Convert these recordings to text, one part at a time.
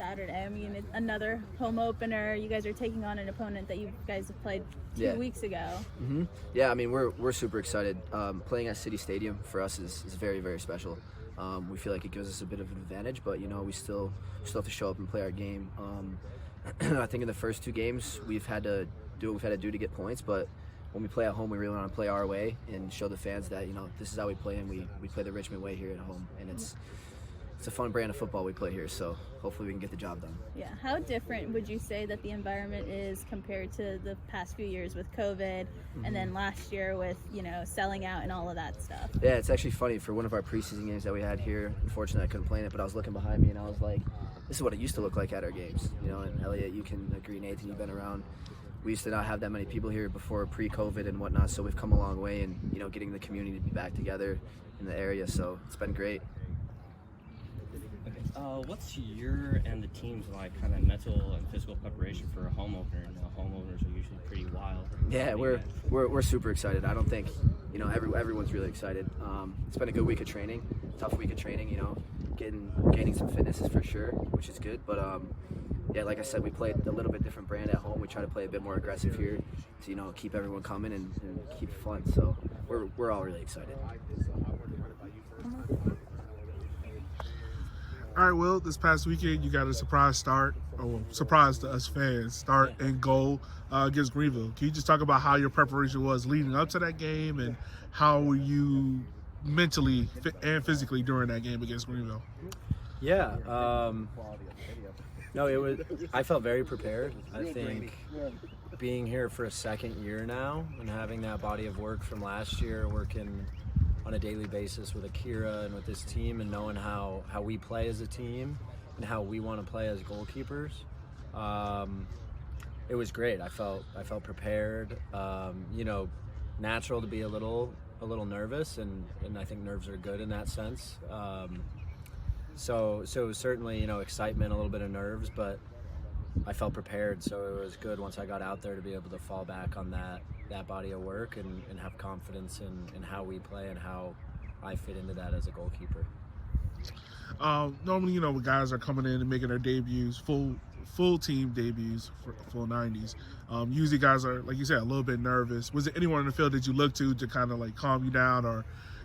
Saturday. I mean, it's another home opener. You guys are taking on an opponent that you guys have played two weeks ago. Yeah, I mean, we're super excited. Playing at City Stadium for us is very, very special. We feel like it gives us a bit of an advantage, but we still have to show up and play our game. I think in the first two games we've had to do what we've had to do to get points, but when we play at home, we really want to play our way and show the fans that this is how we play, and we play the Richmond way here at home, and it's a fun brand of football we play here, so hopefully we can get the job done. Yeah. How different would you say that the environment is compared to the past few years with COVID and then last year with, selling out and all of that stuff? Yeah, it's actually funny. For one of our preseason games that we had here, unfortunately I couldn't play in it, but I was looking behind me and I was like, this is what it used to look like at our games. And Elliot, you can agree, Nathan, you've been around. We used to not have that many people here before pre-COVID and whatnot, so we've come a long way in, getting the community to be back together in the area, so it's been great. What's your and the team's kind of mental and physical preparation for a home opener? Home openers are usually pretty wild. Yeah, we're super excited. I don't think everyone's really excited. It's been a good week of training, tough week of training. Gaining some fitness is for sure, which is good. But like I said, we played a little bit different brand at home. We try to play a bit more aggressive here to keep everyone coming and keep it fun. So we're all really excited. All right, Will, this past weekend you got a surprise start, or surprise to us fans, start and goal against Greenville. Can you just talk about how your preparation was leading up to that game and how were you mentally and physically during that game against Greenville? Yeah, no, it was. I felt very prepared. I think being here for a second year now and having that body of work from last year, working on a daily basis with Akira and with this team, and knowing how we play as a team and how we want to play as goalkeepers, it was great. I felt prepared. Natural to be a little nervous, and I think nerves are good in that sense. So certainly excitement, a little bit of nerves, but I felt prepared. So it was good once I got out there to be able to fall back on that body of work and have confidence in how we play and how I fit into that as a goalkeeper. Normally, when guys are coming in and making their debuts, full team debuts, for full 90s, usually guys are, like you said, a little bit nervous. Was there anyone in the field that you looked to kind of calm you down, or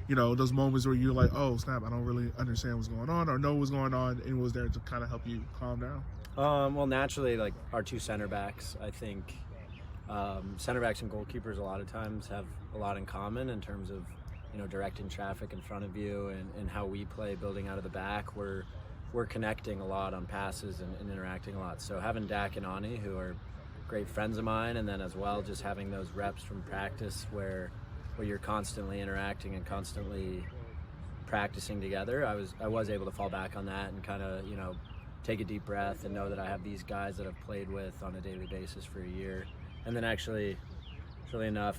those moments where you're like, oh snap, I don't really understand what's going on or know what's going on, and was there to kind of help you calm down? Well, naturally, our two center backs, I think center backs and goalkeepers a lot of times have a lot in common in terms of directing traffic in front of you, and how we play building out of the back. We're connecting a lot on passes and interacting a lot. So having Dak and Ani, who are great friends of mine, and then as well just having those reps from practice where you're constantly interacting and constantly practicing together, I was able to fall back on that and kind of take a deep breath and know that I have these guys that I've played with on a daily basis for a year. And then actually, really enough,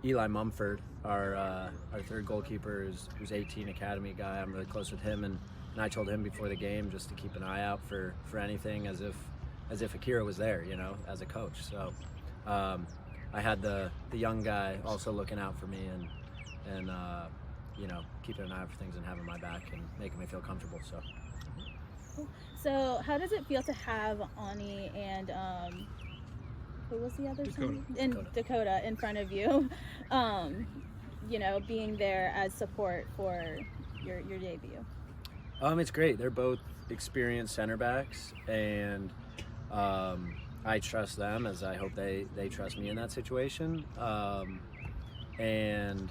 Eli Mumford, our third goalkeeper, who's 18, academy guy. I'm really close with him, and I told him before the game just to keep an eye out for anything, as if Akira was there, as a coach. So I had the young guy also looking out for me and keeping an eye out for things and having my back and making me feel comfortable. So how does it feel to have Ani and who was the other Dakota in front of you, being there as support for your debut? It's great. They're both experienced center backs, and I trust them, as I hope they trust me in that situation. And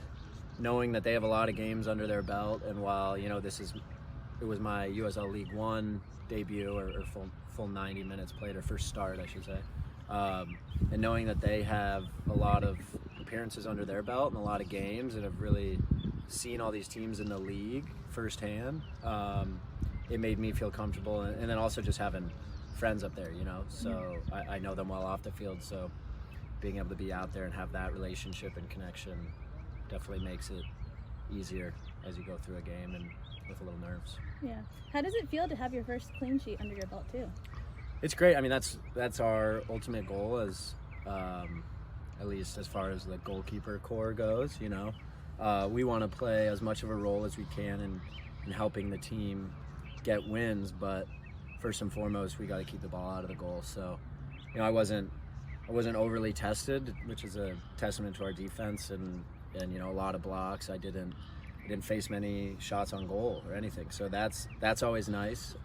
knowing that they have a lot of games under their belt, and while it was my USL League One debut, or full 90 minutes played, or first start, I should say. And knowing that they have a lot of appearances under their belt and a lot of games and have really seen all these teams in the league firsthand, it made me feel comfortable. And then also just having friends up there, so I know them well off the field, so being able to be out there and have that relationship and connection definitely makes it easier as you go through a game and with a little nerves. Yeah. How does it feel to have your first clean sheet under your belt too? It's great. I mean, that's our ultimate goal, as at least as far as the goalkeeper core goes. we want to play as much of a role as we can in helping the team get wins, but first and foremost, we got to keep the ball out of the goal. So, I wasn't overly tested, which is a testament to our defense and a lot of blocks. I didn't face many shots on goal or anything, so that's always nice.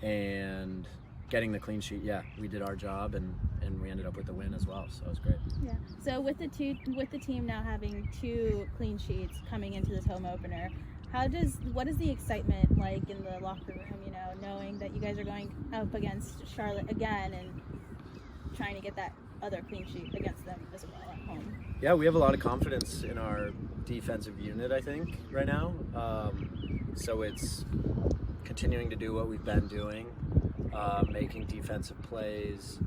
And getting the clean sheet, we did our job and we ended up with the win as well, so it was great. Yeah. So with the team now having 2 clean sheets coming into this home opener, what is the excitement like in the locker room, knowing that you guys are going up against Charlotte again and trying to get that other clean sheet against them as well at home? Yeah, we have a lot of confidence in our defensive unit, I think, right now. So it's continuing to do what we've been doing, making defensive plays,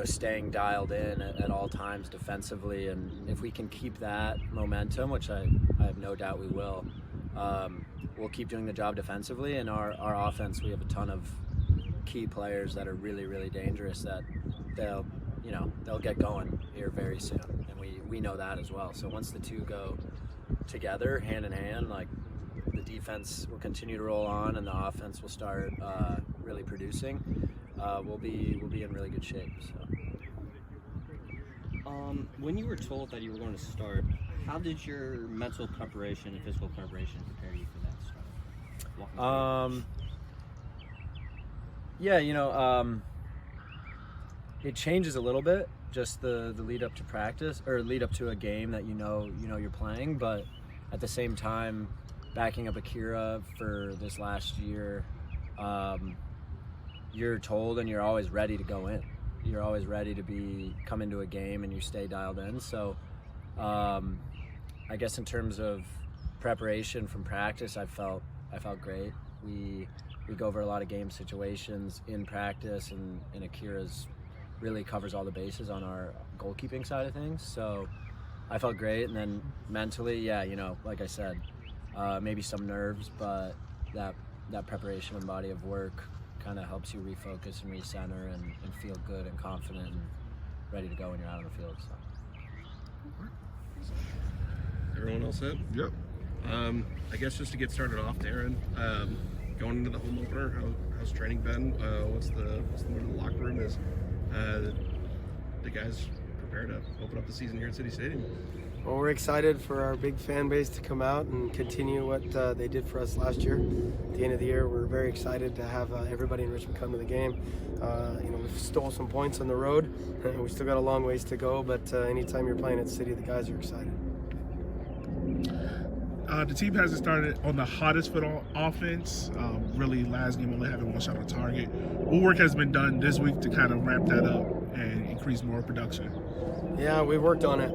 staying dialed in at all times defensively. And if we can keep that momentum, which I have no doubt we will, we'll keep doing the job defensively. And our offense, we have a ton of key players that are really, really dangerous that they'll get going here very soon. And we know that as well. So once the two go together, hand in hand, like, the defense will continue to roll on and the offense will start really producing. We'll be in really good shape. So. When you were told that you were going to start, how did your mental preparation and physical preparation prepare you for that start? It changes a little bit, just the lead up to practice or lead up to a game that you're playing, but at the same time, backing up Akira for this last year, you're told and you're always ready to go in. You're always ready to come into a game and you stay dialed in. So I guess in terms of preparation from practice, I felt great. We go over a lot of game situations in practice, and Akira's really covers all the bases on our goalkeeping side of things. So I felt great. And then mentally, like I said, maybe some nerves, but that preparation and body of work kind of helps you refocus and recenter and feel good and confident and ready to go when you're out on the field. So. Everyone else set? Yep. I guess just to get started off, Darren, going into the home opener, how's training been? What's the mood in the locker room? Is the guys prepared to open up the season here at City Stadium? Well, we're excited for our big fan base to come out and continue what they did for us last year. At the end of the year, we're very excited to have everybody in Richmond come to the game. We've stole some points on the road. We still got a long ways to go, but anytime you're playing at City, the guys are excited. The team hasn't started on the hottest foot on offense. Really, last game only having 1 shot on target. What work has been done this week to kind of ramp that up and increase more production? Yeah, we've worked on it.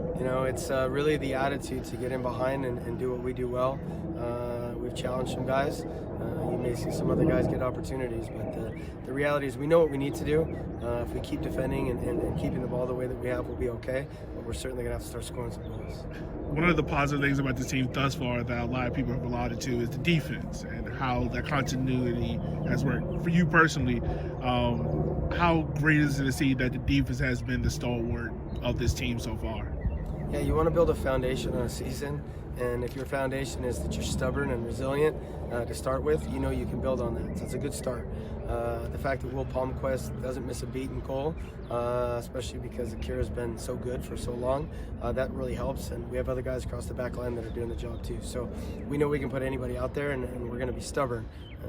It's really the attitude to get in behind and do what we do well. We've challenged some guys. You may see some other guys get opportunities, but the reality is we know what we need to do. If we keep defending and keeping the ball the way that we have, we'll be okay. But we're certainly going to have to start scoring some goals. One of the positive things about the team thus far that a lot of people have alluded to is the defense and how that continuity has worked. For you personally, how great is it to see that the defense has been the stalwart of this team so far? Yeah, you want to build a foundation on a season, and if your foundation is that you're stubborn and resilient to start with, you can build on that. So it's a good start. The fact that Will Palmquist doesn't miss a beat in goal, especially because Akira's been so good for so long, that really helps. And we have other guys across the back line that are doing the job too. So we know we can put anybody out there, and we're going to be stubborn.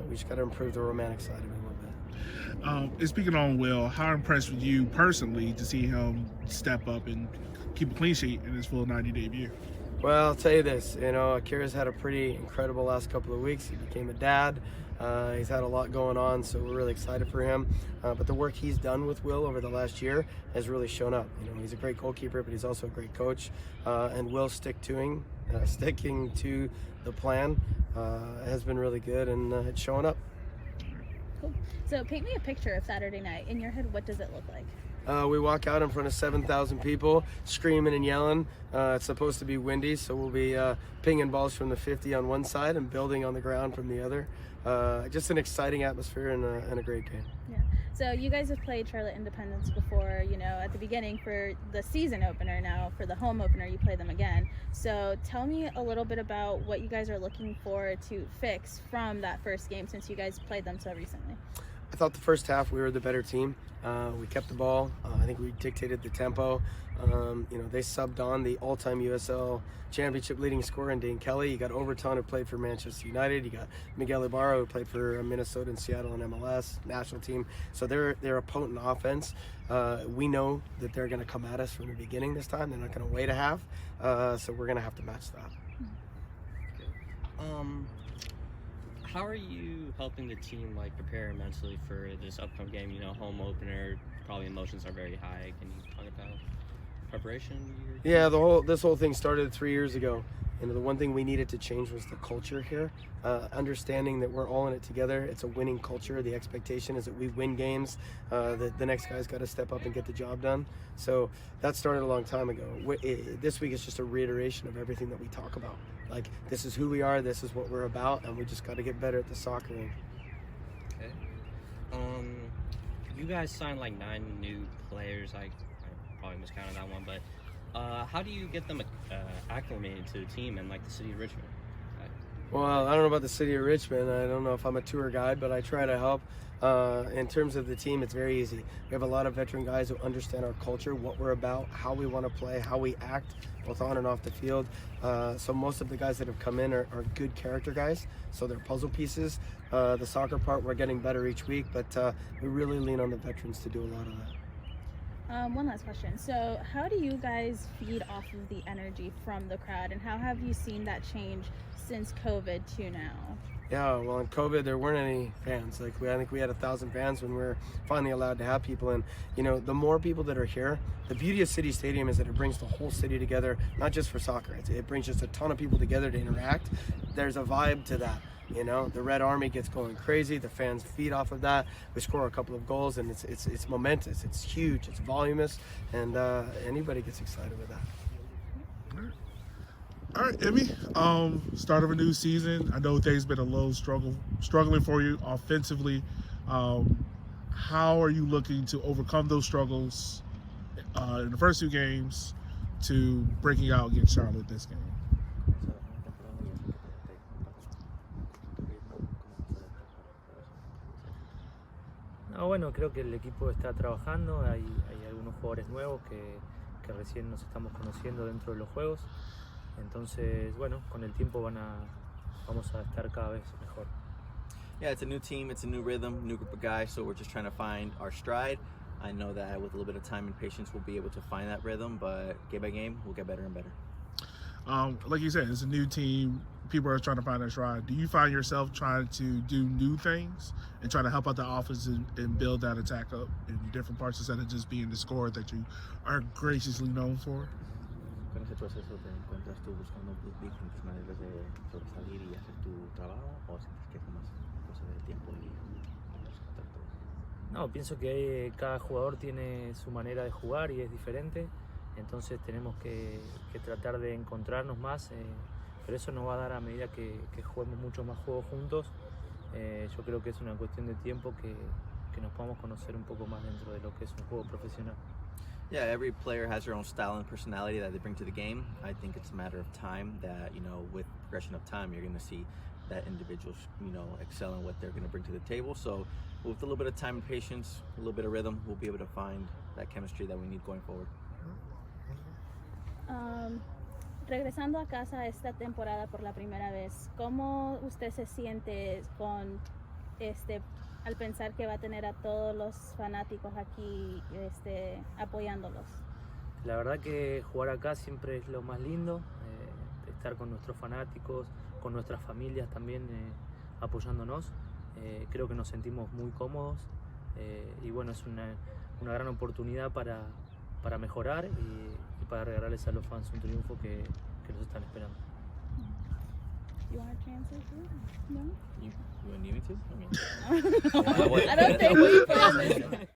We just got to improve the romantic side of it a little bit. And speaking on Will, how impressed with you personally to see him step up and keep a clean sheet in his full 90 debut? Well, I'll tell you this, Akira's had a pretty incredible last couple of weeks. He became a dad. He's had a lot going on, so we're really excited for him. But the work he's done with Will over the last year has really shown up. He's a great goalkeeper, but he's also a great coach. And Will sticking to the plan has been really good, and it's showing up. Cool. So paint me a picture of Saturday night. In your head, what does it look like? We walk out in front of 7,000 people screaming and yelling. It's supposed to be windy, so we'll be pinging balls from the 50 on one side and building on the ground from the other. Just an exciting atmosphere and a great game. Yeah. So you guys have played Charlotte Independence before, you know, at the beginning for the season opener. Now for the home opener, you play them again. So tell me a little bit about what you guys are looking for to fix from that first game, since you guys played them so recently. I thought the first half we were the better team. We kept the ball. I think we dictated the tempo. You know, they subbed on the all-time USL championship leading scorer in Dane Kelly. You got Overton, who played for Manchester United. You got Miguel Ibarra, who played for Minnesota and Seattle and MLS national team. So they're a potent offense. We know that they're going to come at us from the beginning this time. They're not going to wait a half. So we're going to have to match that. How are you helping the team like prepare mentally for this upcoming game? You know, home opener, probably emotions are very high. Can you talk about preparation? Yeah, this whole thing started 3 years ago. You know, the one thing we needed to change was the culture here. Understanding that we're all in it together. It's a winning culture. The expectation is that we win games. That the next guy's got to step up and get the job done. So that started a long time ago. This week is just a reiteration of everything that we talk about. Like, this is who we are. This is what we're about, and we just got to get better at the soccer. Okay. You guys signed like 9 new players. I probably miscounted that one, but how do you get them acclimated to the team and like the city of Richmond? Well, I don't know about the city of Richmond. I don't know if I'm a tour guide, but I try to help. In terms of the team, it's very easy. We have a lot of veteran guys who understand our culture, what we're about, how we want to play, how we act, both on and off the field. So most of the guys that have come in are good character guys, so they're puzzle pieces. The soccer part, we're getting better each week, but we really lean on the veterans to do a lot of that. One last question. So how do you guys feed off of the energy from the crowd, and how have you seen that change since COVID to now? Yeah, well, in COVID, there weren't any fans. I think we had 1,000 fans when we were finally allowed to have people. And, you know, the more people that are here, the beauty of City Stadium is that it brings the whole city together, not just for soccer. It brings just a ton of people together to interact. There's a vibe to that. You know, the Red Army gets going crazy. The fans feed off of that. We score a couple of goals, and it's momentous. It's huge. It's voluminous, and anybody gets excited with that. All right, Emmy. Start of a new season. I know things been a little struggling for you offensively. How are you looking to overcome those struggles in the first 2 games to breaking out against Charlotte this game? No, bueno, creo que el equipo está trabajando. Hay algunos jugadores nuevos que recién nos estamos conociendo dentro de los juegos. Entonces, bueno, con el tiempo vamos a estar cada vez mejor. Yeah, it's a new team, it's a new rhythm, new group of guys, so we're just trying to find our stride. I know that with a little bit of time and patience, we'll be able to find that rhythm, but game by game, we'll get better and better. Like you said, it's a new team. People are trying to find their stride. Do you find yourself trying to do new things and trying to help out the offense and build that attack up in different parts instead of just being the scorer that you are graciously known for? ¿Con ese proceso te encuentras tú buscando diferentes maneras de sobresalir y hacer tu trabajo o sientes que es más cosa del tiempo y rescatar todo? No, pienso que cada jugador tiene su manera de jugar y es diferente. Entonces tenemos que tratar de encontrarnos más, pero eso nos va a dar a medida que juguemos muchos más juegos juntos. Yo creo que es una cuestión de tiempo que nos podamos conocer un poco más dentro de lo que es un juego profesional. Yeah, every player has their own style and personality that they bring to the game. I think it's a matter of time that, you know, with progression of time, you're going to see that individuals, you know, excel in what they're going to bring to the table. So with a little bit of time and patience, a little bit of rhythm, we'll be able to find that chemistry that we need going forward. Regresando a casa esta temporada por la primera vez, ¿cómo usted se siente con al pensar que va a tener a todos los fanáticos aquí apoyándolos? La verdad que jugar acá siempre es lo más lindo, estar con nuestros fanáticos, con nuestras familias también apoyándonos. Creo que nos sentimos muy cómodos y bueno, es una gran oportunidad para mejorar y para regalarles a los fans un triunfo que los están esperando. You want to answer too? No? You need me to? I mean, I don't think we planned this.